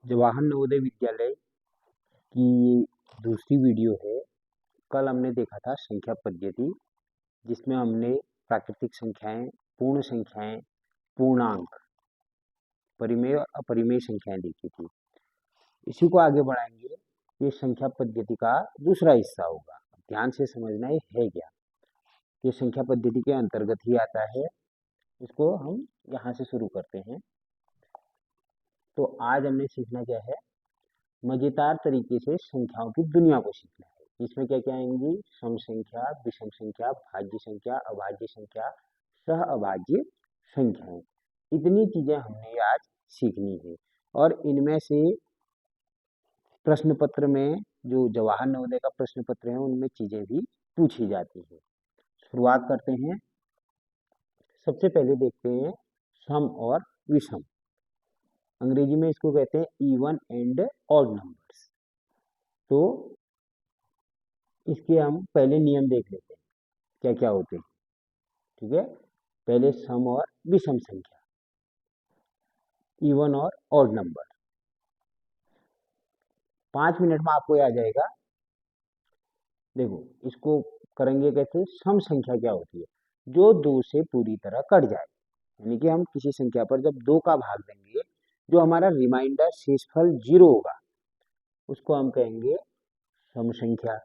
जवाहर नवोदय विद्यालय की दूसरी वीडियो है। कल हमने देखा था संख्या पद्धति, जिसमें हमने प्राकृतिक संख्याएं, पूर्ण संख्याएं, पूर्णांक, परिमेय और अपरिमेय संख्याएं देखी थी। इसी को आगे बढ़ाएंगे। ये संख्या पद्धति का दूसरा हिस्सा होगा। ध्यान से समझना ये है क्या। ये संख्या पद्धति के अंतर्गत ही आता है। इसको हम यहाँ से शुरू करते हैं। तो आज हमने सीखना क्या है, मजेदार तरीके से संख्याओं की दुनिया को सीखना है। इसमें क्या क्या आएंगी, सम संख्या, विषम संख्या, भाज्य संख्या, अभाज्य संख्या, सह अभाज्य संख्याएं। इतनी चीजें हमने आज सीखनी है। और इनमें से प्रश्न पत्र में, जो जवाहर नवोदय का प्रश्न पत्र है, उनमें चीजें भी पूछी जाती है। शुरुआत करते हैं। सबसे पहले देखते हैं सम और विषम। अंग्रेजी में इसको कहते हैं इवन एंड ऑड नंबर्स। तो इसके हम पहले नियम देख लेते हैं क्या क्या होते हैं। ठीक है, पहले सम और विषम संख्या, इवन और ऑड नंबर। 5 मिनट में आपको आ जाएगा। देखो, इसको करेंगे कैसे। सम संख्या क्या होती है, जो 2 से पूरी तरह कट जाए। यानी कि हम किसी संख्या पर जब 2 का भाग देंगे, जो हमारा रिमाइंडर शेषफल 0 होगा, उसको हम कहेंगे सम संख्या।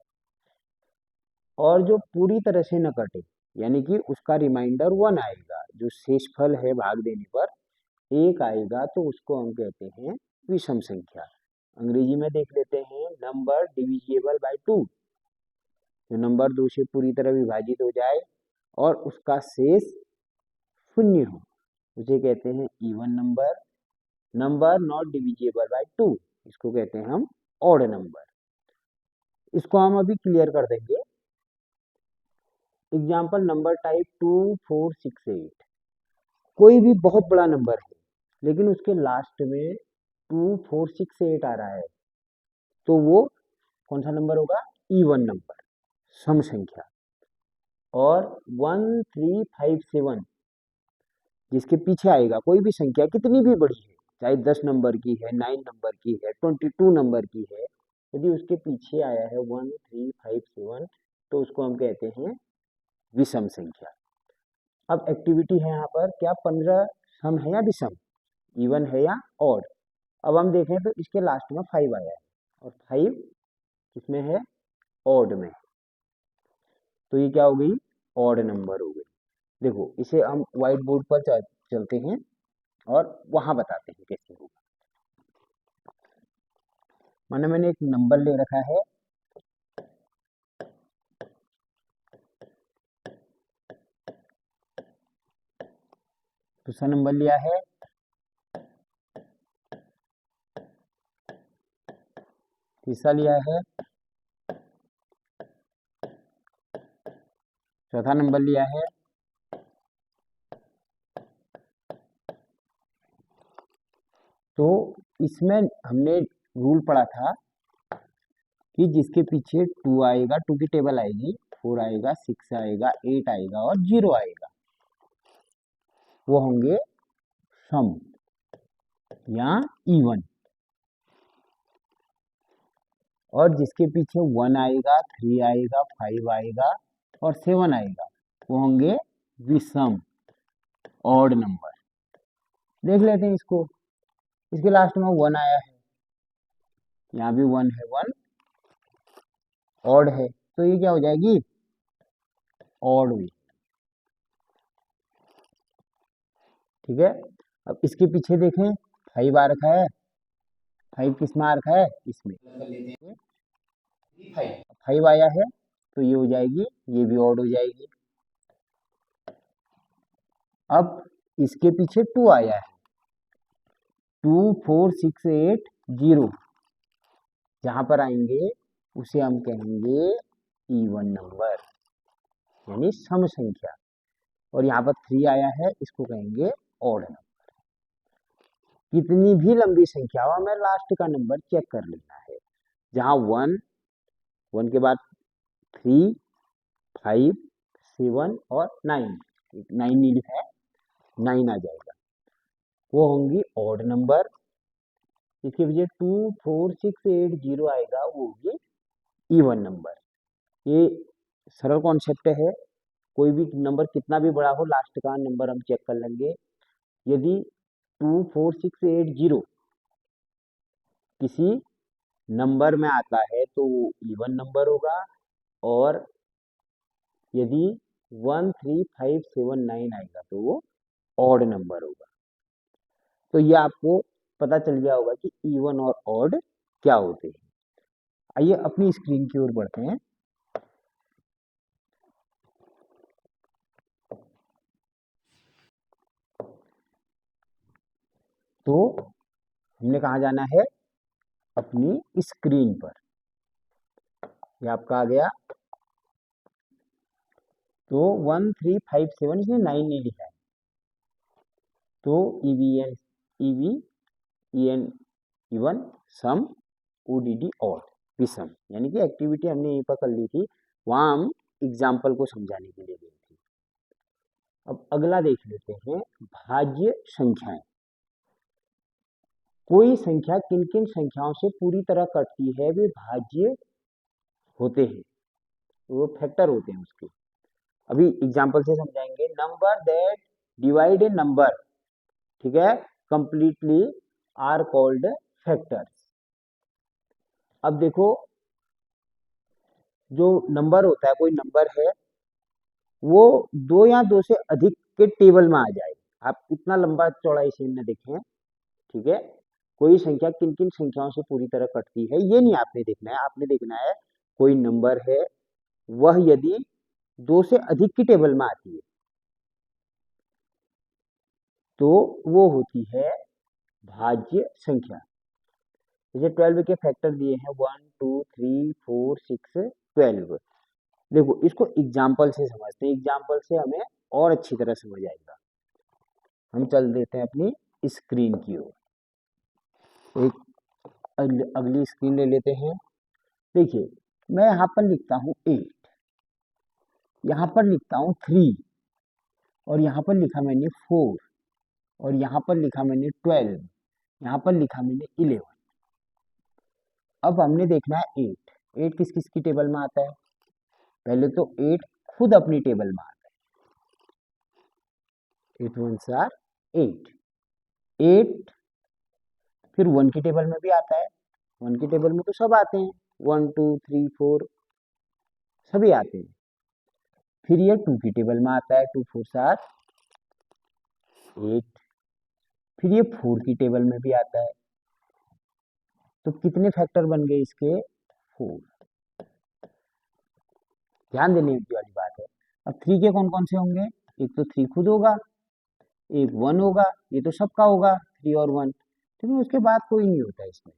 और जो पूरी तरह से न कटे, यानी कि उसका रिमाइंडर 1 आएगा, जो शेषफल है भाग देने पर 1 आएगा, तो उसको हम कहते हैं विषम संख्या। अंग्रेजी में देख लेते हैं नंबर डिविजिबल बाय 2। जो नंबर 2 से पूरी तरह विभाजित हो जाए और उसका शेष 0 हो, उसे कहते हैं even number. Number not divisible by 2, इसको कहते हैं हम ऑड नंबर। इसको हम अभी क्लियर कर देंगे। Example, number type 2, 4, 6, 8। कोई भी बहुत बड़ा नंबर है, लेकिन उसके लास्ट में 2, 4, 6, 8 आ रहा है, तो वो कौन सा नंबर होगा, इवन नंबर, सम संख्या। और 1, 3, 5, 7 जिसके पीछे आएगा, कोई भी संख्या कितनी भी बड़ी है, चाहे 10 नंबर की है, 9 नंबर की है, 22 नंबर की है, यदि उसके पीछे आया है 1, 3, 5, 7, तो उसको हम कहते हैं विषम संख्या। अब एक्टिविटी है यहाँ पर, क्या 15 सम है या विषम, इवन है या ऑड। अब हम देखें तो इसके लास्ट में 5 आया है, और 5 किसमें है, ऑड में। तो ये क्या हो गई, ऑड नंबर हो गई। देखो, इसे हम व्हाइट बोर्ड पर चलते हैं और वहां बताते हैं कैसे होगा। मैंने एक नंबर ले रखा है, दूसरा नंबर लिया है, तीसरा लिया है, चौथा नंबर लिया है, तो इसमें हमने रूल पढ़ा था कि जिसके पीछे 2 आएगा, 2 की टेबल आएगी, 4 आएगा, 6 आएगा, 8 आएगा और 0 आएगा, वो होंगे सम या इवन। और जिसके पीछे 1 आएगा, 3 आएगा, 5 आएगा और 7 आएगा, वो होंगे विषम, ऑड नंबर। देख लेते हैं इसको। इसके लास्ट में 1 आया है, यहाँ भी 1 है, 1 ऑड है, तो ये क्या हो जाएगी, ऑड हुई। ठीक है। अब इसके पीछे देखें, 5 आ रखा है, 5 किस में आ रखा है, इसमें कर लेते हैं 5 आया है, तो ये हो जाएगी, ये भी ऑड हो जाएगी। अब इसके पीछे 2 आया है, 2, 4, 6, 8, 0 जहां पर आएंगे उसे हम कहेंगे इवन नंबर, यानी सम संख्या। और यहाँ पर 3 आया है, इसको कहेंगे ऑड नंबर। कितनी भी लंबी संख्या हो, हमें लास्ट का नंबर चेक कर लेना है। जहां 1 के बाद 3, 5, 7 और 9, 9 नहीं लिखा है, 9 आ जाएगा, वो होंगी ऑड नंबर। इसके बजाय 24680 आएगा, वो होगी इवन नंबर। ये सरल कॉन्सेप्ट है। कोई भी नंबर कितना भी बड़ा हो, लास्ट का नंबर हम चेक कर लेंगे। यदि 24680 किसी नंबर में आता है तो वो इवन नंबर होगा, और यदि 13579 आएगा तो वो ऑड नंबर होगा। तो ये आपको पता चल गया होगा कि इवन और ऑड क्या होते हैं। आइए अपनी स्क्रीन की ओर बढ़ते हैं। तो हमने कहा जाना है, अपनी स्क्रीन पर। ये आपका आ गया। तो 1357, इसने 9 नहीं लिखा है, तो EVN, EVEN इवन, सम, ODD ऑड, विषम, यानी कि एक्टिविटी हमने यहीं पर कर ली थी, वहां हम एग्जाम्पल को समझाने के लिए गए थे। अब अगला देख लेते हैं, भाज्य संख्याएं। कोई संख्या किन किन संख्याओं से पूरी तरह कटती है, वे भाज्य होते हैं, वो फैक्टर होते हैं उसके। अभी एग्जाम्पल से समझाएंगे। Number that divide A number, ठीक है, कंप्लीटली आर कॉल्ड फैक्टर्स। अब देखो, जो नंबर होता है, कोई नंबर है, वो दो या दो से अधिक के टेबल में आ जाए। आप इतना लंबा चौड़ा इसे न देखें, ठीक है। कोई संख्या किन किन संख्याओं से पूरी तरह कटती है, ये नहीं आपने देखना है। आपने देखना है कोई नंबर है, वह यदि दो से अधिक की टेबल में आती है तो वो होती है भाज्य संख्या। जैसे 12 के फैक्टर दिए हैं, 1 2 3 4 6 12। देखो, इसको एग्जाम्पल से समझते हैं, एग्जाम्पल से हमें और अच्छी तरह समझ आएगा। हम चल देते हैं अपनी स्क्रीन की ओर। एक अगली स्क्रीन ले लेते हैं। देखिए, मैं यहाँ पर लिखता हूँ 8, यहाँ पर लिखता हूँ 3, और यहाँ पर लिखा मैंने 4, और यहाँ पर लिखा मैंने 12, यहाँ पर लिखा मैंने 11। अब हमने देखना है 8। 8 किस किस की टेबल में आता है? पहले तो 8 खुद अपनी टेबल में आता है। 8 1s are 8। 8 फिर 1 की टेबल में भी आता है। 1 की टेबल में तो सब आते हैं, 1 2 3 4 सभी आते हैं। फिर ये 2 की टेबल में आता है, 2 4s are 8। फिर ये 4 की टेबल में भी आता है। तो कितने फैक्टर बन गए इसके? 4। ध्यान देने की वाली बात है। अब 3 के कौन कौन से होंगे? एक तो 3 खुद होगा, एक 1 होगा, ये तो सबका होगा 3 और 1, लेकिन उसके बाद कोई नहीं होता इसमें।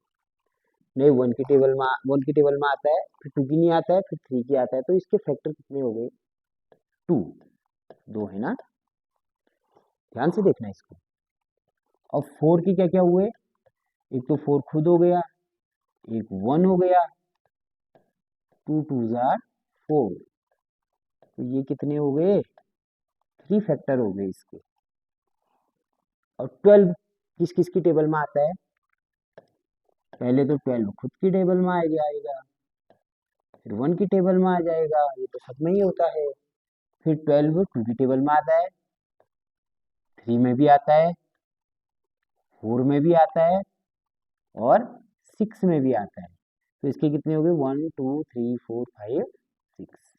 नहीं, 1 की टेबल में आता है, फिर 2 की नहीं आता है, फिर 3 की आता है, तो इसके फैक्टर कितने हो गए? 2, 2 है ना। ध्यान से देखना इसको। और 4 की क्या क्या हुए? एक तो 4 खुद हो गया, एक 1 हो गया, 2 2s are 4, तो ये कितने हो गए? 3 फैक्टर हो गए इसके। और 12 किस किस की टेबल में आता है? पहले तो 12 खुद की टेबल में आ जाएगा, फिर 1 की टेबल में आ जाएगा, ये तो सब में ही होता है। फिर 12 2 की टेबल में आता है, 3 में भी आता है, 4 में भी आता है, और 6 में भी आता है। तो इसके कितने हो गए? 1 2 3 4 5 6।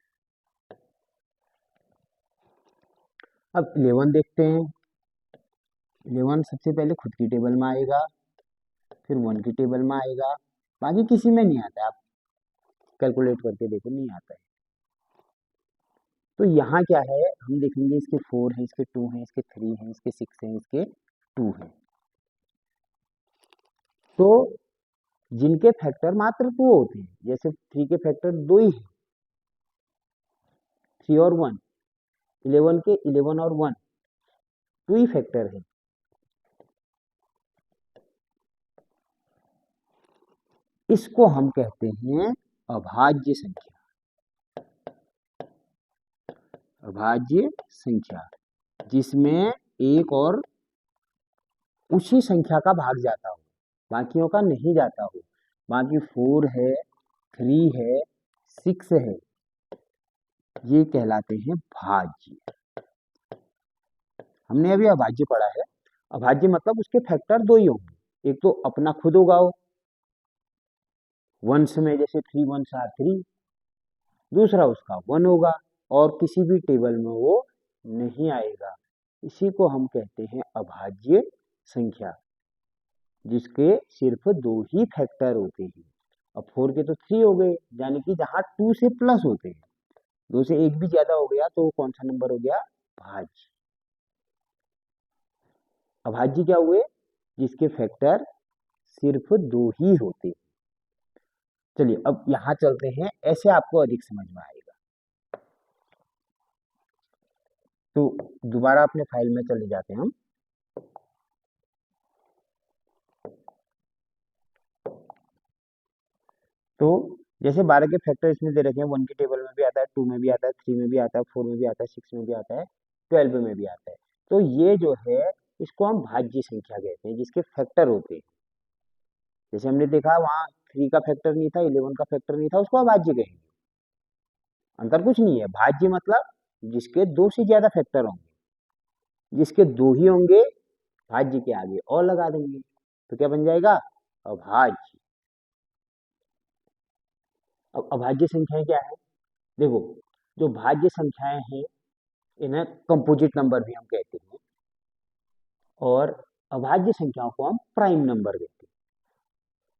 अब 11 देखते हैं। 11 सबसे पहले खुद की टेबल में आएगा, फिर 1 की टेबल में आएगा, बाकी किसी में नहीं आता है। आप कैलकुलेट करके देखो, नहीं आता है। तो यहाँ क्या है, हम देखेंगे इसके 4 हैं, इसके 2 हैं, इसके 3 हैं, इसके 6 हैं, इसके 2 हैं। तो जिनके फैक्टर मात्र 2 होते हैं, जैसे 3 के फैक्टर 2 ही हैं, 3 और 1। 11 के 11 और 1 2 ही फैक्टर है। इसको हम कहते हैं अभाज्य संख्या। अभाज्य संख्या, जिसमें एक और उसी संख्या का भाग जाता हो। बाकियों का नहीं जाता हो, बाकी 4 है, 3 है, 6 है, ये कहलाते हैं भाज्य। हमने अभी अभाज्य पढ़ा है। अभाज्य मतलब उसके फैक्टर दो ही होंगे, एक तो अपना खुद होगा वो वंश में, जैसे 3 1 आर 3, दूसरा उसका 1 होगा और किसी भी टेबल में वो नहीं आएगा। इसी को हम कहते हैं अभाज्य संख्या, जिसके सिर्फ दो ही फैक्टर होते हैं। अब 4 के तो 3 हो गए, यानी कि जहां 2 से प्लस होते हैं, 2 से एक भी ज्यादा हो गया तो वो कौन सा नंबर हो गया? भाज्य। अभाज्य क्या हुए? जिसके फैक्टर सिर्फ दो ही होते हैं। चलिए अब यहां चलते हैं, ऐसे आपको अधिक समझ में आएगा। तो दोबारा अपने फाइल में चले जाते हैं हम। तो जैसे 12 के फैक्टर इसमें दे रखे हैं, 1 की टेबल में भी आता है, 2 में भी आता है, 3 में भी आता है, 4 में भी आता है, 6 में भी आता है, 12 में भी आता है। तो ये जो है इसको हम भाज्य संख्या कहते हैं, जिसके फैक्टर होते हैं। जैसे हमने देखा वहां 3 का फैक्टर नहीं था, 11 का फैक्टर नहीं था, उसको अभाज्य कहेंगे। अंतर कुछ नहीं है। भाज्य मतलब जिसके दो से ज्यादा फैक्टर होंगे, जिसके दो ही होंगे भाज्य के आगे और लगा देंगे तो क्या बन जाएगा? अभाज्य। अब अभाज्य संख्याएं क्या है? देखो, जो भाज्य संख्याएं हैं इन्हें कंपोजिट नंबर भी हम कहते हैं, और अभाज्य संख्याओं को हम प्राइम नंबर कहते हैं,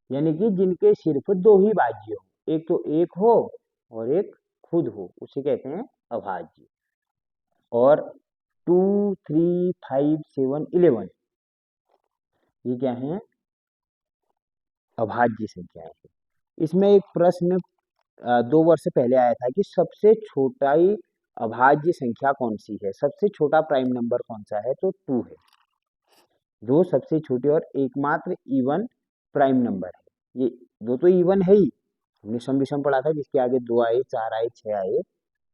यानी कि जिनके सिर्फ दो ही भाज्य हो, एक तो एक हो और एक खुद हो, उसे कहते हैं अभाज्य। और 2 3 5 7 11 ये क्या है? अभाज्य संख्याएं हैं। इसमें एक प्रश्न 2 वर्ष पहले आया था कि सबसे छोटी अभाज्य संख्या कौन सी है, सबसे छोटा प्राइम नंबर कौन सा है? तो 2 है, जो सबसे छोटी और एकमात्र इवन प्राइम नंबर है। ये दो तो इवन है ही, हमने सम विषम पढ़ा था, जिसके आगे 2 आए, 4 आए, 6 आए,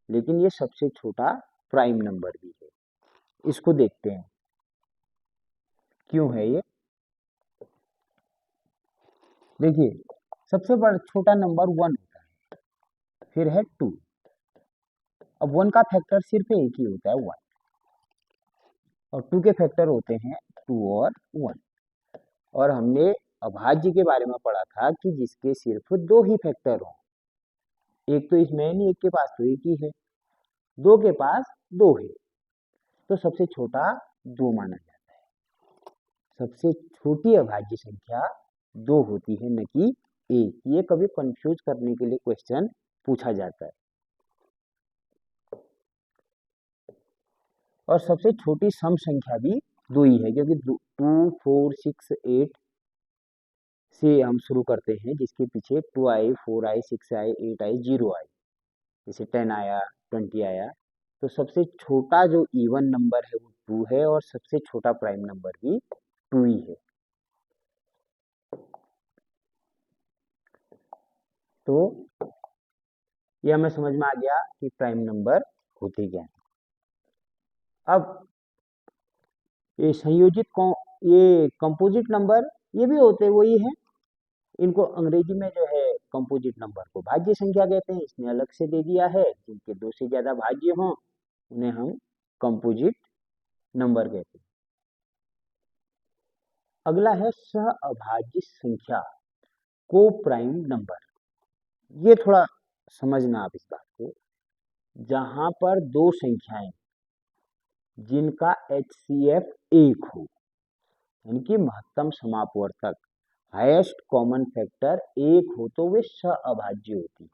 लेकिन ये सबसे छोटा प्राइम नंबर भी है। इसको देखते हैं क्यों है ये। देखिए, सबसे बड़ा छोटा नंबर 1 होता है, फिर है 2। अब 1 का फैक्टर सिर्फ एक ही होता है 1, और 2 के फैक्टर होते हैं 2 और 1। और हमने अभाज्य के बारे में पढ़ा था कि जिसके सिर्फ दो ही फैक्टर हो, एक तो इसमें नहीं, एक के पास तो एक ही है, दो के पास दो है, तो सबसे छोटा 2 माना जाता है। सबसे छोटी अभाज्य संख्या 2 होती है, न कि 1। ये कभी कंफ्यूज करने के लिए क्वेश्चन पूछा जाता है। और सबसे छोटी सम संख्या भी 2 ही है, क्योंकि 2 4 6 8 से हम शुरू करते हैं, जिसके पीछे 2 आए, 4 आए, 6 आए, 8 आए, 0 आए, जैसे 10 आया, 20 आया। तो सबसे छोटा जो इवन नंबर है वो 2 है, और सबसे छोटा प्राइम नंबर भी 2 ही है। तो ये हमें समझ में आ गया कि प्राइम नंबर होते क्या है। अब ये संयोजित ये कंपोजिट नंबर ये भी होते वही है। इनको अंग्रेजी में जो है कंपोजिट नंबर को भाज्य संख्या कहते हैं, इसने अलग से दे दिया है। जिनके दो से ज्यादा भाज्य हों उन्हें हम कंपोजिट नंबर कहते हैं। अगला है सहअभाज्य संख्या, को प्राइम नंबर। ये थोड़ा समझना आप इस बात को। जहां पर दो संख्याएं जिनका HCF 1 हो, यानी कि महत्तम समापवर्तक, हाईएस्ट कॉमन फैक्टर 1 हो, तो वे सहअभाज्य होती है।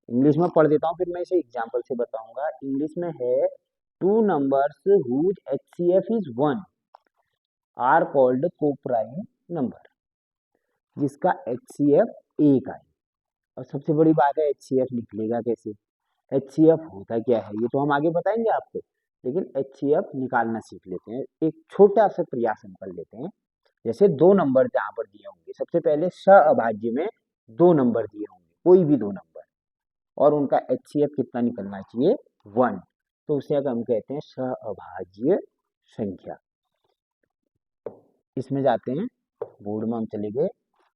इंग्लिश में पढ़ देता हूँ, फिर मैं इसे एग्जाम्पल से बताऊंगा। इंग्लिश में है 2 numbers whose HCF is 1 are called co-prime number, जिसका HCF 1 आए। और सबसे बड़ी बात है HCF निकलेगा कैसे? HCF होता क्या है ये तो हम आगे बताएंगे आपको, लेकिन HCF निकालना सीख लेते हैं। एक छोटा सा प्रयास हम कर लेते हैं। जैसे दो नंबर जहां पर दिए होंगे, सबसे पहले सहअभाज्य में दो नंबर दिए होंगे, कोई भी दो नंबर, और उनका HCF कितना निकलना चाहिए? 1। तो उसे हम कहते हैं सहअभाज्य संख्या। इसमें जाते हैं बोर्ड में हम चले गए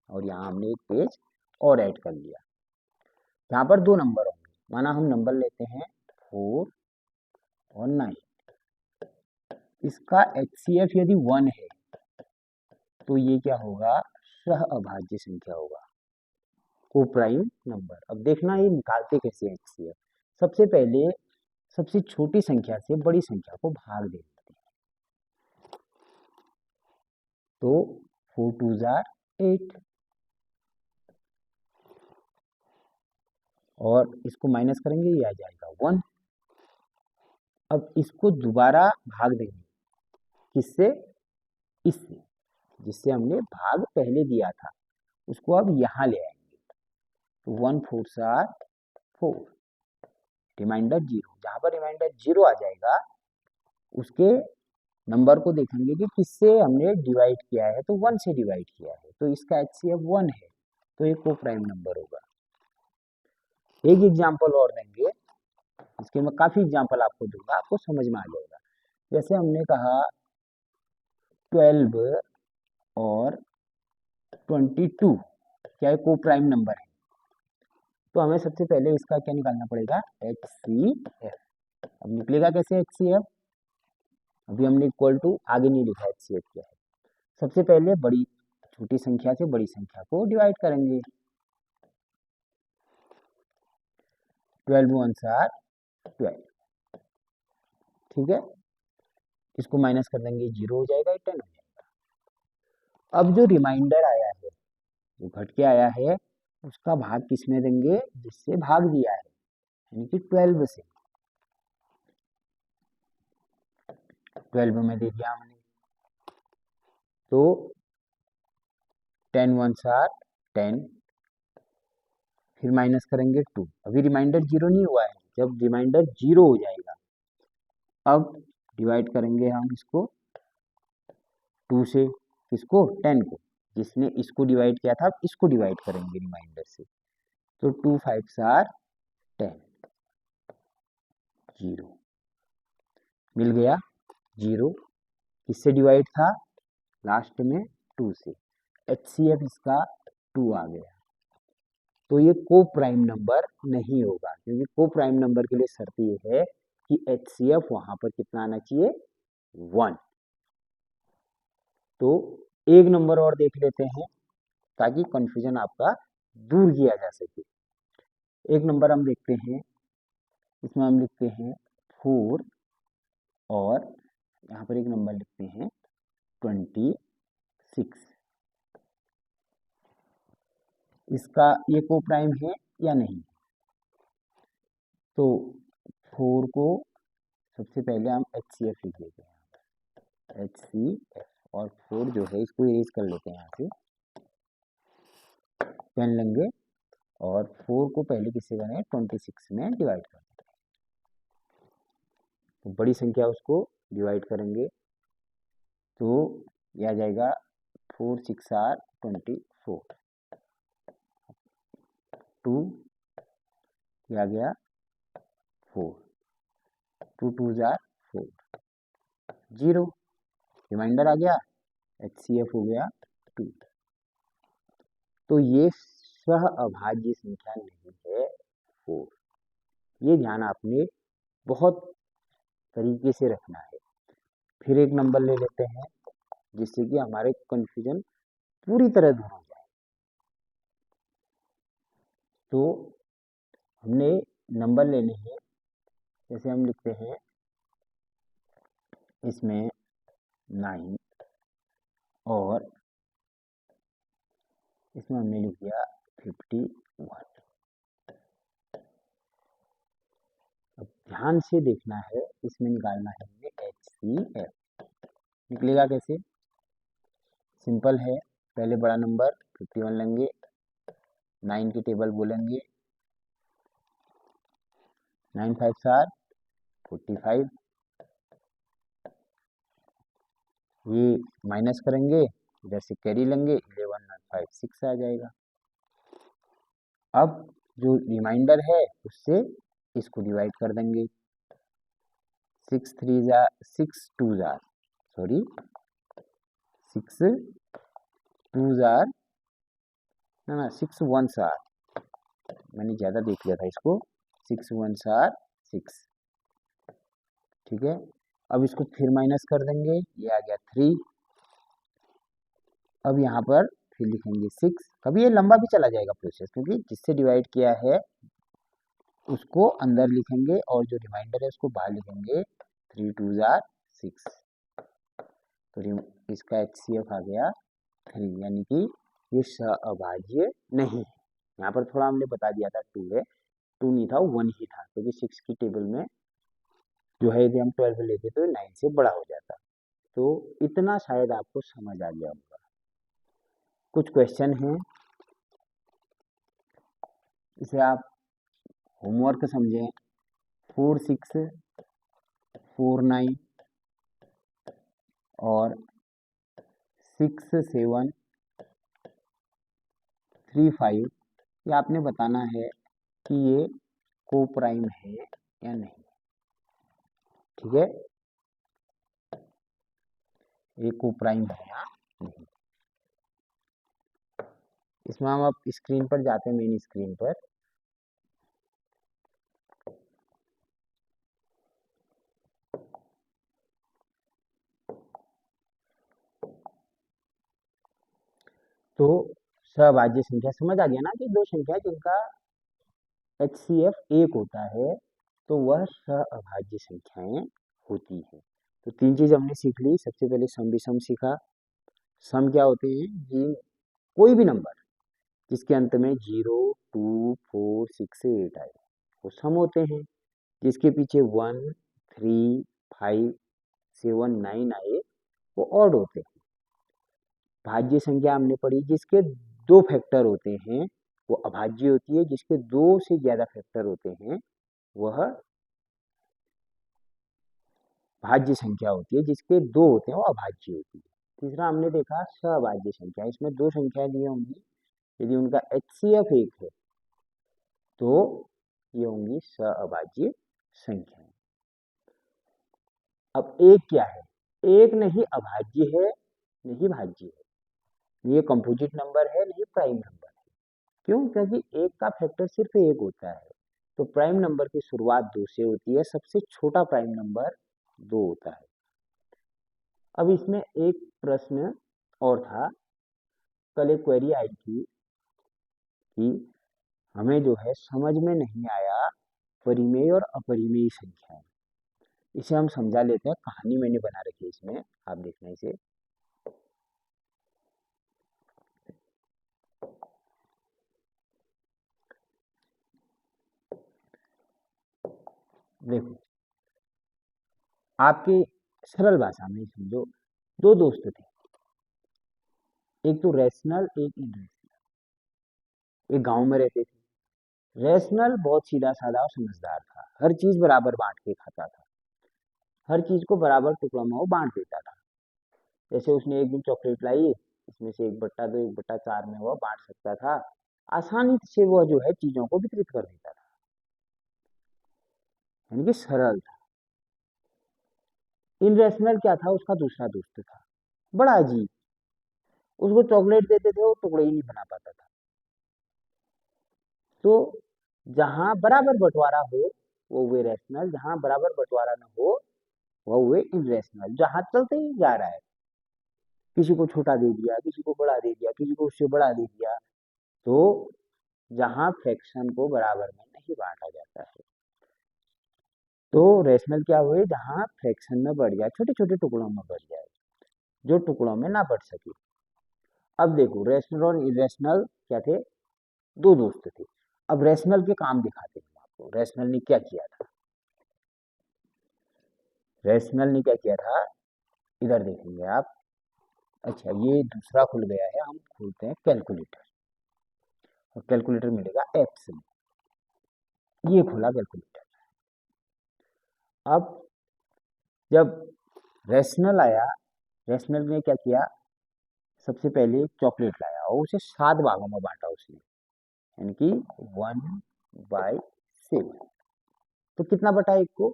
और यहाँ हमने एक पेज और ऐड कर लिया। यहाँ पर 2 नंबर होंगे, माना हम नंबर लेते हैं 4 और 9। इसका HCF यदि 1 है तो ये क्या होगा, सह अभाज्य संख्या होगा, को प्राइम नंबर। अब देखना ये निकालते कैसे हैं HCF। सबसे पहले सबसे छोटी संख्या से बड़ी संख्या को भाग दे देते हैं। तो 4 2 जार 8 और इसको माइनस करेंगे, ये आ जाएगा 1। अब इसको दोबारा भाग देंगे, किससे, इससे, जिससे हमने भाग पहले दिया था, उसको अब यहाँ ले आएंगे। तो 1 4 7 4, रिमाइंडर 0। जहाँ पर रिमाइंडर 0 आ जाएगा उसके नंबर को देखेंगे कि किससे हमने डिवाइड किया है, तो 1 से डिवाइड किया है, तो इसका HCF 1 है, तो ये को प्राइम नंबर होगा। एक एग्जाम्पल और देंगे, इसके मैं काफी एग्जाम्पल आपको दूंगा, आपको समझ में आ जाएगा। जैसे हमने कहा 12 और 22 क्या है, को प्राइम नंबर है, तो हमें सबसे पहले इसका क्या निकालना पड़ेगा, HCF। अब निकलेगा कैसे HCF, अभी हमने इक्वल टू आगे नहीं लिखा HCF क्या है। सबसे पहले बड़ी छोटी संख्या से बड़ी संख्या को डिवाइड करेंगे। 12 1 आर 12, ठीक है, इसको माइनस कर देंगे, 0 हो जाएगा, 10 हो जाएगा। अब जो रिमाइंडर आया है, जो घट के आया है, उसका भाग किस में देंगे, जिससे भाग दिया है, यानी कि 12 से। 12 में दे दिया हमने, तो 10 1 आर 10, फिर माइनस करेंगे 2। अभी रिमाइंडर 0 नहीं हुआ है, जब रिमाइंडर 0 हो जाएगा अब डिवाइड करेंगे हम इसको 2 से, किसको, 10 को, जिसने इसको डिवाइड किया था, अब इसको डिवाइड करेंगे रिमाइंडर से। तो 2 5 आर 10, 0 मिल गया। 0 किससे डिवाइड था, लास्ट में 2 से, HCF इसका 2 आ गया। तो ये को प्राइम नंबर नहीं होगा, क्योंकि को प्राइम नंबर के लिए शर्त ये है कि HCF वहां पर कितना आना चाहिए, 1। तो एक नंबर और देख लेते हैं ताकि कंफ्यूजन आपका दूर किया जा सके। एक नंबर हम देखते हैं, इसमें हम लिखते हैं 4 और यहाँ पर एक नंबर लिखते हैं 26। इसका ये को प्राइम है या नहीं, तो 4 को सबसे पहले हम HCF लिख देते हैं, HCF, और 4 जो है इसको इरेज कर लेते हैं, यहाँ से पेन लेंगे और 4 को पहले किससे करें, 26 में डिवाइड कर देते हैं। तो बड़ी संख्या उसको डिवाइड करेंगे, तो यह आ जाएगा 4 6 आर 24, 2 आ गया 4, 2 2 जार 4, 0 रिमाइंडर आ गया, HCF हो गया 2। तो ये सह अभाज्य संख्या नहीं है 4, ये ध्यान आपने बहुत तरीके से रखना है। फिर एक नंबर ले लेते हैं जिससे कि हमारे कंफ्यूजन पूरी तरह दूर हो जाए। तो हमने नंबर लेने हैं, जैसे हम लिखते हैं इसमें 9 और इसमें हमने लिख दिया 51। अब ध्यान से देखना है, इसमें निकालना है हमें HCF। निकलेगा कैसे, सिंपल है, पहले बड़ा नंबर 51 लेंगे, 9 की टेबल बोलेंगे, 9 5 आर 45, ये माइनस करेंगे, इधर से कैरी लेंगे, 11 और 5 6 आ जाएगा। अब जो रिमाइंडर है उससे इसको डिवाइड कर देंगे, 6 3 जार 6 2 जार सॉरी 6 टूज आर, ना 6 1s आर, मैंने ज़्यादा देख लिया था इसको, 6 1s आर 6, ठीक है। अब इसको फिर माइनस कर देंगे, ये आ गया 3। अब यहाँ पर फिर लिखेंगे 6, कभी ये लंबा भी चला जाएगा प्रोसेस, क्योंकि जिससे डिवाइड किया है उसको अंदर लिखेंगे और जो रिमाइंडर है उसको बाहर लिखेंगे। 3 2s आर 6, तो इसका HCF आ गया 3, यानी कि ये अभाज्य नहीं है। यहाँ पर थोड़ा हमने बता दिया था 2 है, 2 नहीं था, 1 ही था, क्योंकि 6 की टेबल में जो है यदि हम 12 लेते तो 9 से बड़ा हो जाता। तो इतना शायद आपको समझ आ गया होगा। कुछ क्वेश्चन हैं, इसे आप होमवर्क समझें। 4 6 4 9 और 6 7 3 5, ये आपने बताना है कि ये को प्राइम है या नहीं, ठीक है, ये को प्राइम है या नहीं। इसमें हम अब स्क्रीन पर जाते हैं, मेन स्क्रीन पर। तो सहभाज्य संख्या समझ आ गया ना, कि दो संख्या जिनका HCF 1 होता है तो वह सहअभाज्य संख्याएं होती है। तो 3 चीज हमने सीख ली। सबसे पहले सम विषम सीखा। सम क्या होते हैं, जिन कोई भी नंबर जिसके अंत में 0 2 4 6 8 आए वो सम होते हैं। जिसके पीछे 1 3 5 7 9 आए वो ऑड होते हैं। भाज्य संख्या हमने पढ़ी, जिसके 2 फैक्टर होते हैं वो अभाज्य होती है, जिसके 2 से ज्यादा फैक्टर होते हैं वह भाज्य संख्या होती है, जिसके 2 होते हैं वो अभाज्य होती है। तीसरा हमने देखा सहभाज्य संख्या, इसमें 2 संख्याएं दी होंगी, यदि उनका HCF 1 है तो ये होंगी सहअभाज्य संख्याएं। अब एक क्या है, एक नहीं अभाज्य है नहीं भाज्य है, ये कंपोजिट नंबर है नहीं प्राइम नंबर है। क्यों, क्योंकि एक का फैक्टर सिर्फ एक होता है। तो प्राइम नंबर की शुरुआत 2 से होती है, सबसे छोटा प्राइम नंबर 2 होता है। अब इसमें एक प्रश्न और था, कल एक क्वेरी आई थी कि हमें जो है समझ में नहीं आया परिमेय और अपरिमेय संख्याएं। इसे हम समझा लेते हैं, कहानी मैंने बना रखी है इसमें, आप देखना इसे। देखो, आपके सरल भाषा में समझो, दो दोस्त थे, एक तो रैशनल एक इनरेशनल, एक गांव में रहते थे। रैशनल बहुत सीधा साधा और समझदार था, हर चीज बराबर बांट के खाता था, हर चीज को बराबर टुकड़ों में वो बांट देता था। जैसे उसने एक दिन चॉकलेट लाई, इसमें से 1/2 1/4 में वो बांट सकता था, आसानी से वह जो है चीजों को वितरित कर देता था, यानी कि सरल था। इनरेशनल क्या था, उसका दूसरा दोस्त था, बड़ा अजीब, उसको चॉकलेट देते थे वो टुकड़े ही नहीं बना पाता था। तो जहां बराबर बंटवारा हो वो हुए रैशनल, जहां बराबर बंटवारा न हो वह हुए इनरेशनल। जहां चलते ही जा रहा है, किसी को छोटा दे दिया, किसी को बड़ा दे दिया, किसी को उससे बड़ा दे दिया, तो जहां फ्रैक्शन को बराबर में नहीं बांटा जाता है, तो रैशनल क्या हुए, जहां फ्रैक्शन में बढ़ जाए, छोटे छोटे टुकड़ों में बढ़ जाए, जो टुकड़ों में ना बढ़ सके। अब देखो, रैशनल और इरेशनल क्या थे, दो दोस्त थे। अब रैशनल के काम दिखाते हैं आपको, रैशनल ने क्या किया था। रैशनल ने क्या किया था, इधर देखेंगे आप। अच्छा, ये दूसरा खुल गया है, हम खोलते हैं कैलकुलेटर, और कैलकुलेटर मिलेगा एप्स में। ये खुला कैलकुलेटर। अब जब रैशनल आया, रैशनल ने क्या किया, सबसे पहले चॉकलेट लाया और उसे 7 भागों में बांटा उसने, यानी कि 1/7। तो कितना बटा एक को,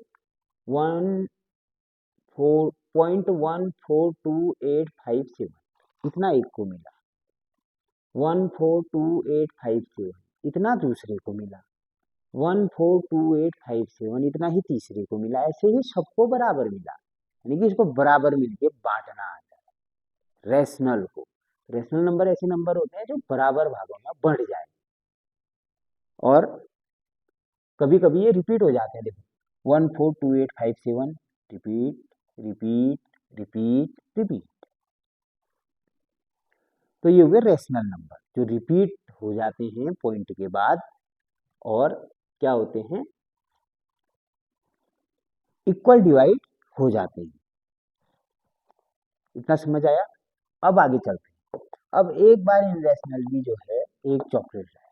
1.14287, इतना एक को मिला। 142857 इतना दूसरे को मिला, 142857 इतना ही तीसरे को मिला, ऐसे ही सबको बराबर मिला, यानी कि इसको बराबर मिलके बांटना आता है रेशनल को। रेशनल नंबर ऐसे नंबर होते हैं जो बराबर भागों में बढ़ जाए, और कभी कभी ये रिपीट हो जाते हैं। देखो 142857 रिपीट रिपीट रिपीट रिपीट, तो ये हुए रेशनल नंबर जो रिपीट हो जाते हैं पॉइंट के बाद, और क्या होते हैं, इक्वल डिवाइड हो जाते हैं। इतना समझ आया? अब आगे चलते हैं। अब एक बार इनरेशनल भी जो है एक चॉकलेट लाया,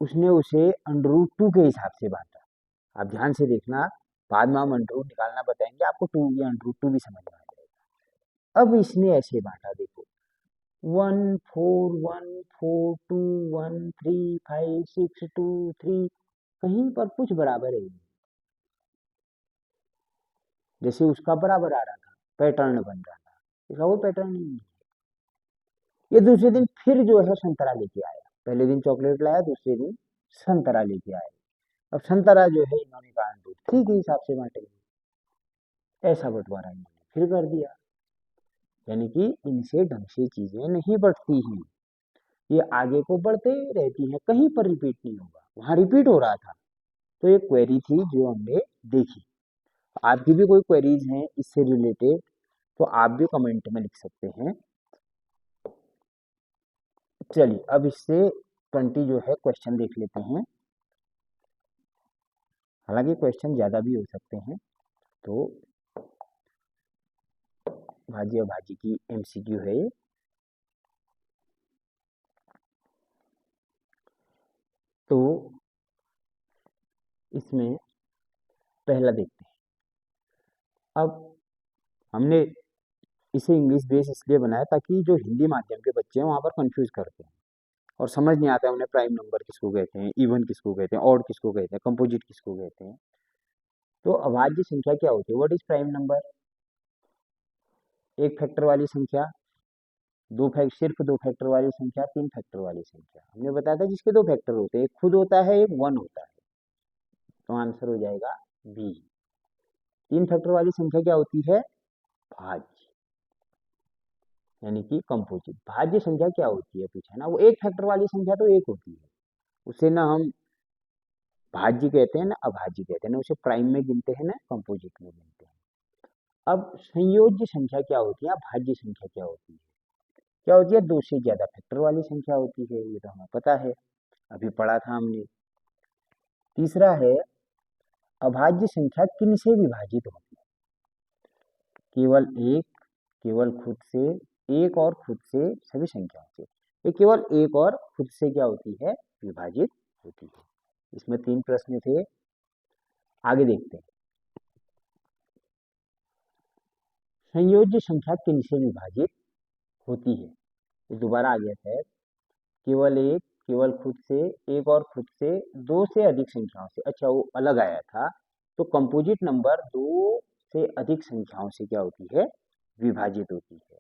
उसने उसे √2 के हिसाब से बांटा। आप ध्यान से देखना, बाद में हम √2 निकालना बताएंगे आपको, टू या √2 भी समझ में आ जाएगा। अब इसने ऐसे बांटा, देखो 1414213562 कहीं पर कुछ बराबर है, जैसे उसका बराबर आ रहा था, पैटर्न बन रहा था, इसका वो पैटर्न नहीं है। ये दूसरे दिन फिर जो है संतरा लेके आया, पहले दिन चॉकलेट लाया, दूसरे दिन संतरा लेके आया। अब संतरा जो है इन्होंने कहा √3 के हिसाब से बांटेंगे, ऐसा बंटवारा इन्होंने फिर कर दिया। यानी कि इनसे ढंग से चीजें नहीं बढ़ती हैं, ये आगे को बढ़ते रहती हैं, कहीं पर रिपीट नहीं होगा, वहां रिपीट हो रहा था। तो ये क्वेरी थी जो हमने देखी। आपकी भी कोई क्वेरीज हैं इससे रिलेटेड तो आप भी कमेंट में लिख सकते हैं। चलिए अब इससे 20 जो है क्वेश्चन देख लेते हैं, हालांकि क्वेश्चन ज्यादा भी हो सकते हैं। तो भाजी और भाजी की MCQ है ये। तो इसमें पहला देखते हैं। अब हमने इसे इंग्लिश बेस इसलिए बनाया ताकि जो हिंदी माध्यम के बच्चे हैं वहाँ पर कंफ्यूज करते हैं और समझ नहीं आता है उन्हें प्राइम नंबर किसको कहते हैं, इवन किसको कहते हैं, ऑड किसको कहते हैं, कंपोजिट किसको कहते हैं। तो अभाज्य संख्या क्या होती है? What is prime number? एक फैक्टर वाली संख्या, सिर्फ दो फैक्टर वाली संख्या, तीन फैक्टर वाली संख्या। हमने बताया था जिसके दो फैक्टर होते हैं, एक खुद होता है, एक वन होता है। तो आंसर हो जाएगा बी। तीन फैक्टर वाली संख्या क्या होती है? भाज्य, यानी कि कंपोजिट। भाज्य संख्या क्या होती है पूछा ना, वो एक फैक्टर वाली संख्या तो एक होती है, उसे ना हम भाज्य कहते हैं ना अभाज्य कहते हैं, ना उसे प्राइम में गिनते हैं ना कंपोजिट में गिनते हैं। अब संयोज्य संख्या क्या होती है, भाज्य संख्या क्या होती है? क्या होती है? दो से ज्यादा फैक्टर वाली संख्या होती है, ये तो हमें पता है, अभी पढ़ा था हमने। तीसरा है अभाज्य संख्या किन से विभाजित होती है? केवल एक, केवल खुद से, एक और खुद से, सभी संख्याओं से। ये केवल एक और खुद से क्या होती है? विभाजित होती है। इसमें तीन प्रश्न थे, आगे देखते हैं। संयोज्य संख्या किन से विभाजित होती है? ये दोबारा आ गया है, केवल एक, केवल खुद से, एक और खुद से, दो से अधिक संख्याओं से। अच्छा वो अलग आया था, तो कंपोजिट नंबर दो से अधिक संख्याओं से क्या होती है? विभाजित होती है।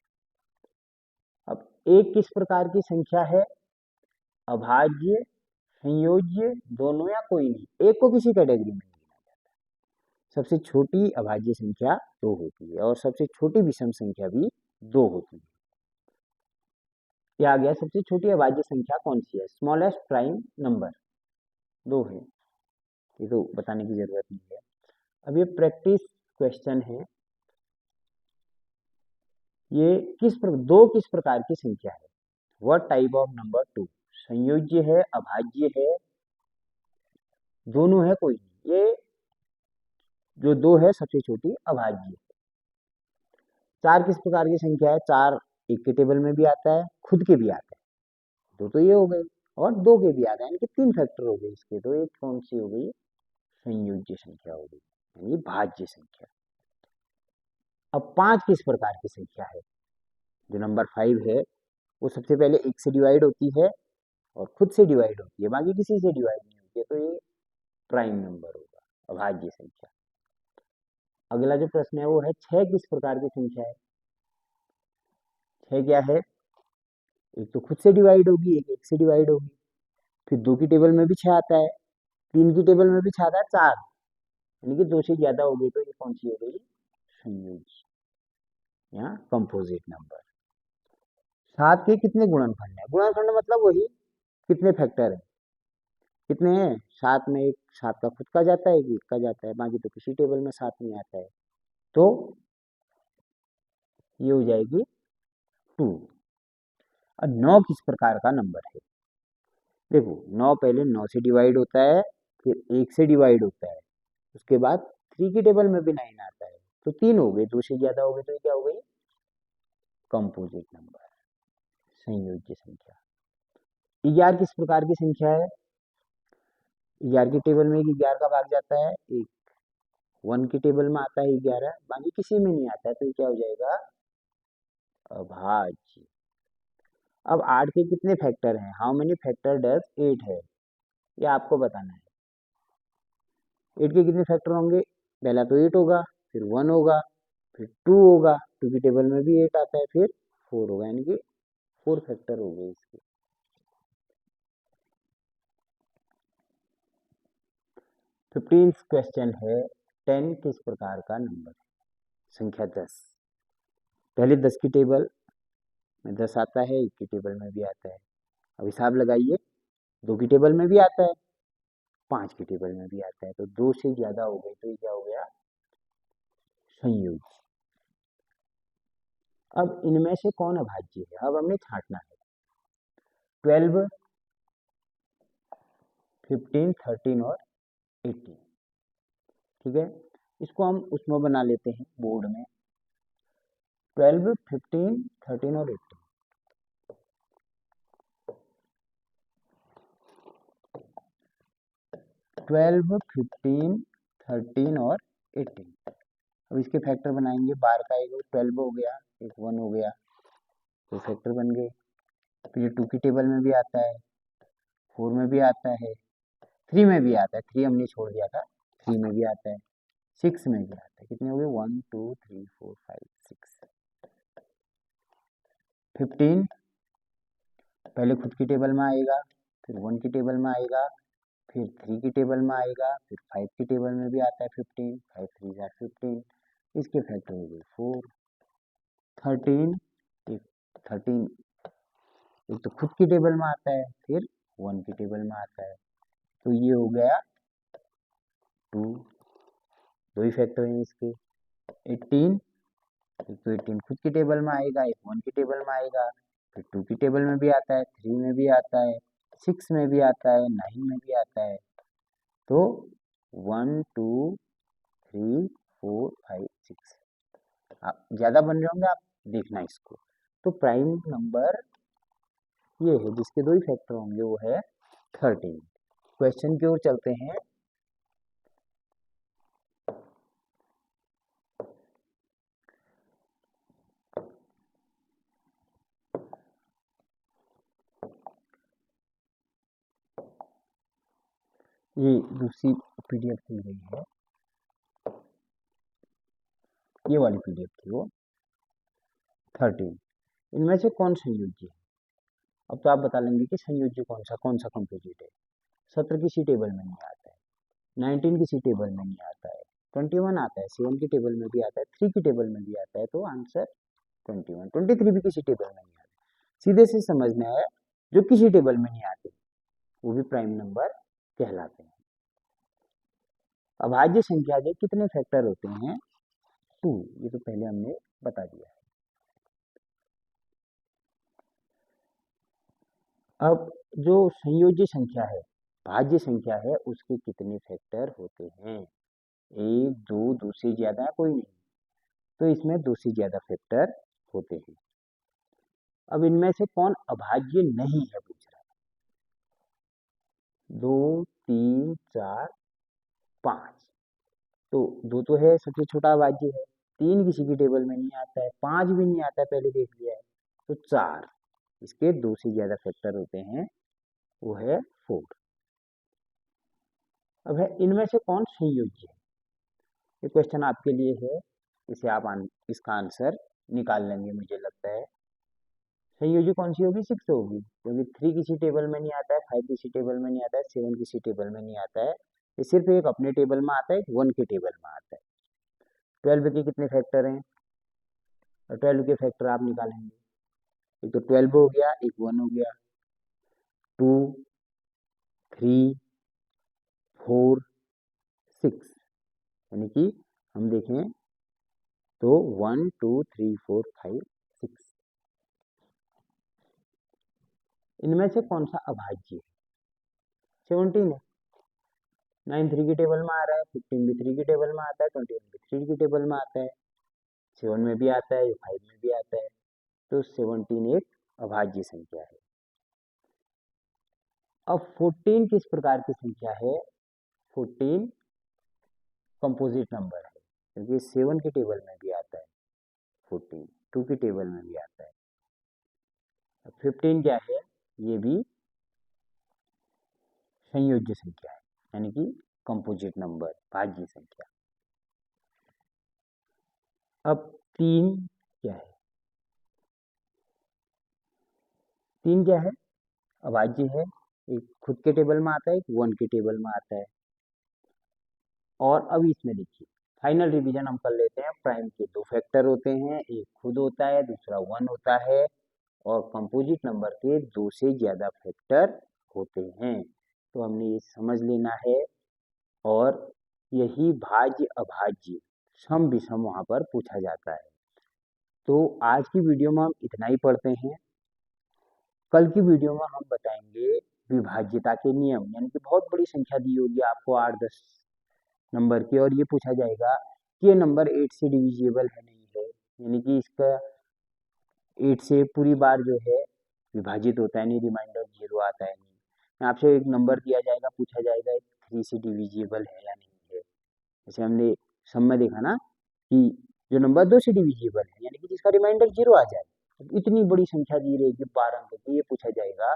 अब एक किस प्रकार की संख्या है? अभाज्य, संयोज्य, दोनों या कोई नहीं, एक को किसी कैटेगरी में नहीं गिना जाता। सबसे छोटी अभाज्य संख्या दो होती है और सबसे छोटी विषम संख्या भी दो होती है। ये आ गया, सबसे छोटी अभाज्य संख्या कौन सी है? स्मॉलेस्ट प्राइम नंबर दो है, ये तो बताने की जरूरत नहीं है। अब ये प्रैक्टिस क्वेश्चन है, ये दो किस प्रकार की संख्या है? What type of number two? संयोज्य है, अभाज्य है, दोनों है, कोई नहीं। ये जो दो है सबसे छोटी अभाज्य है। चार किस प्रकार की संख्या है? चार एक के टेबल में भी आता है, खुद के भी आता है, दो तो ये हो गए, और दो के भी आता है, यानी कि तीन फैक्टर हो गए इसके। तो एक कौन सी हो गई? संयोज्य संख्या हो गई, यानी भाज्य संख्या। अब पांच किस प्रकार की संख्या है? जो नंबर 5 है वो सबसे पहले एक से डिवाइड होती है और खुद से डिवाइड होती है, बाकी किसी से डिवाइड नहीं होती है, तो ये प्राइम नंबर होगा, अभाज्य संख्या। अगला जो प्रश्न है वो है 6 किस प्रकार की संख्या है? 6 क्या है? एक तो खुद से डिवाइड होगी, एक से डिवाइड होगी। फिर 2 की टेबल में भी 6 आता है, 3 की टेबल में भी 6 आता है, 4, यानी कि 2 से ज़्यादा हो गई तो ये कौन सी हो गई? संयोजी या कंपोजिट नंबर। 7 के कितने गुणनखंड है? गुणनखंड मतलब वही कितने फैक्टर है, कितने हैं? 7 में एक 7 का खुद का जाता है, एक का जाता है, बाकी तो किसी टेबल में 7 नहीं आता है, तो ये हो जाएगी 2। और 9 किस प्रकार का नंबर है? देखो 9 पहले 9 से डिवाइड होता है, फिर 1 से डिवाइड होता है, उसके बाद 3 की टेबल में भी 9 आता है, तो 3 हो गए, 2 से ज्यादा हो गए तो ये क्या हो गई? कंपोजिट नंबर, संयोज्य संख्या। 11 किस प्रकार की संख्या है? 11 की टेबल में 11 का भाग जाता है, एक 1 की टेबल में आता है 11, बाकी किसी में नहीं आता है, तो ये क्या हो जाएगा? अभाज्य। अब 8 के कितने फैक्टर हैं? हाउ मेनी फैक्टर डज 8 है, ये आपको बताना है। 8 के कितने फैक्टर होंगे? पहला तो 8 होगा, फिर 1 होगा, फिर 2 होगा, 2 की टेबल में भी 8 आता है, फिर 4 होगा, यानी कि 4 फैक्टर हो गए इसके। 15th क्वेश्चन है, 10 किस प्रकार का नंबर है? संख्या 10। पहले 10 की टेबल में 10 आता है, 1 की टेबल में भी आता है। अब हिसाब लगाइए, 2 की टेबल में भी आता है, 5 की टेबल में भी आता है, तो 2 से ज्यादा हो गई तो ये क्या हो गया? संयोग। अब इनमें से कौन अभाज्य है? अब हमें छांटना है। 12, 15, 13 और 18, ठीक है। इसको हम उसमें बना लेते हैं बोर्ड में, 12, 15, 13 और 18। 12, 15, 13 और 18। अब इसके फैक्टर बनाएंगे, बार का एक 12 हो गया, एक 1 हो गया, तो फैक्टर बन गए। फिर ये 2 की टेबल में भी आता है, 4 में भी आता है, 3 में भी आता है, 3 हमने छोड़ दिया था, 3 में भी आता है, 6 में भी आता है। कितने हो गए? 1 2 3 4 5 6। 15 पहले खुद की टेबल में आएगा, फिर 1 की टेबल में आएगा, फिर 3 की टेबल में आएगा, फिर 5 की टेबल में भी आता है 15, 5 3 आर 15, इसके फैक्टर हो गए 4। 13, एक 13 एक तो खुद की टेबल में आता है, फिर 1 की टेबल में आता है, तो ये हो गया 2, दो ही फैक्टर हैं इसके। 18, एक तो 18 खुद की टेबल में आएगा, एक 1 की टेबल में आएगा, फिर 2 की टेबल में भी आता है, 3 में भी आता है, 6 में भी आता है, 9 में भी आता है, तो 1 2 3 4 5 6। आप ज़्यादा बन रहे होंगे, आप देखना इसको। तो प्राइम नंबर ये है जिसके दो ही फैक्टर होंगे, वो है 13। क्वेश्चन की ओर चलते हैं। ये दूसरी पीडीएफ खुल गई है, ये वाली पीडीएफ थी वो। 13, इनमें से कौन संयोज्य है? अब तो आप बता लेंगे कि संयोज्य कौन सा कंपोजिट है। 17 किसी टेबल में नहीं आता है, 19 किसी टेबल में नहीं आता है, 21 आता है, 7 की टेबल में भी आता है, 3 की टेबल में भी आता है, तो आंसर 21। 23 भी किसी टेबल में नहीं आता। सीधे से समझना है, जो किसी टेबल में नहीं आते वो भी प्राइम नंबर कहलाते हैं। अभाज्य संख्या के कितने फैक्टर होते हैं? 2, ये तो पहले हमने बता दिया है। अब जो संयोज्य संख्या है, भाज्य संख्या है, उसके कितने फैक्टर होते हैं? 1 2, 2 से ज्यादा कोई नहीं, तो इसमें 2 से ज्यादा फैक्टर होते हैं। अब इनमें से कौन अभाज्य नहीं है पूछ रहा है? 2 3 4 5, तो 2 तो है, सबसे छोटा अभाज्य है, 3 किसी की टेबल में नहीं आता है, 5 भी नहीं आता है, पहले देख लिया है, तो 4, इसके 2 से ज्यादा फैक्टर होते हैं, वो है 4। अब है इनमें से कौन संयोज्य है? ये क्वेश्चन आपके लिए है, इसे आप इसका आंसर निकाल लेंगे मुझे लगता है। संयोजी कौन सी होगी? 6 होगी, क्योंकि 3 किसी टेबल में नहीं आता है, 5 किसी टेबल में नहीं आता है, 7 किसी टेबल में नहीं आता है। ये सिर्फ एक अपने टेबल में आता है, एक 1 के टेबल में आता है। 12 के कितने फैक्टर हैं? और 12 के फैक्टर आप निकालेंगे, एक तो 12 हो गया, एक 1 हो गया, 2, 3, 4, 6, यानी कि हम देखें तो 1, 2, 3, 4, 5, 6, इनमें से कौन सा अभाज्य है? 17 है। 9 3 की टेबल में आ रहा है, 15 भी 3 की टेबल में आता है, 21 भी 3 की टेबल में आता है, 7 में भी आता है, 5 में भी आता है। तो 17 एक अभाज्य संख्या है। अब 14 किस प्रकार की संख्या है? 14 कंपोजिट नंबर है, क्योंकि 7 के टेबल में भी आता है 14, 2 के टेबल में भी आता है। अब 15 क्या है? ये भी संयोज्य संख्या है, यानी कि कंपोजिट नंबर, भाज्य संख्या। अब 3 क्या है? 3 क्या है? अभाज्य है, एक खुद के टेबल में आता है, एक 1 के टेबल में आता है। और अब इसमें देखिए, फाइनल रिवीजन हम कर लेते हैं। प्राइम के 2 फैक्टर होते हैं, एक खुद होता है, दूसरा 1 होता है। और कंपोजिट नंबर के 2 से ज़्यादा फैक्टर होते हैं। तो हमने ये समझ लेना है, और यही भाज्य अभाज्य सम विषम वहाँ पर पूछा जाता है। तो आज की वीडियो में हम इतना ही पढ़ते हैं। कल की वीडियो में हम बताएंगे विभाज्यता के नियम, यानी कि बहुत बड़ी संख्या दी होगी आपको 8-10 नंबर की, और ये पूछा जाएगा कि ये नंबर 8 से डिविजिबल है नहीं है, यानी कि इसका 8 से पूरी बार जो है विभाजित होता है नहीं, रिमाइंडर 0 आता है नहीं। आपसे एक नंबर दिया जाएगा, पूछा जाएगा 3 से डिविजिबल है या नहीं है। जैसे हमने सम में देखा ना कि जो नंबर 2 से डिविजिबल है, यानी कि जिसका रिमाइंडर 0 आ जाए। तो इतनी बड़ी संख्या दी रहेगी 12 अंक की, ये पूछा जाएगा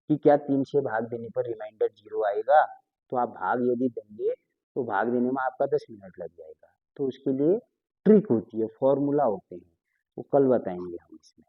कि क्या 3 से भाग देने पर रिमाइंडर 0 आएगा? तो आप भाग यदि देंगे तो भाग देने में आपका 10 मिनट लग जाएगा। तो उसके लिए ट्रिक होती है, फॉर्मूला होते हैं, वो कल बताएंगे हम इसमें।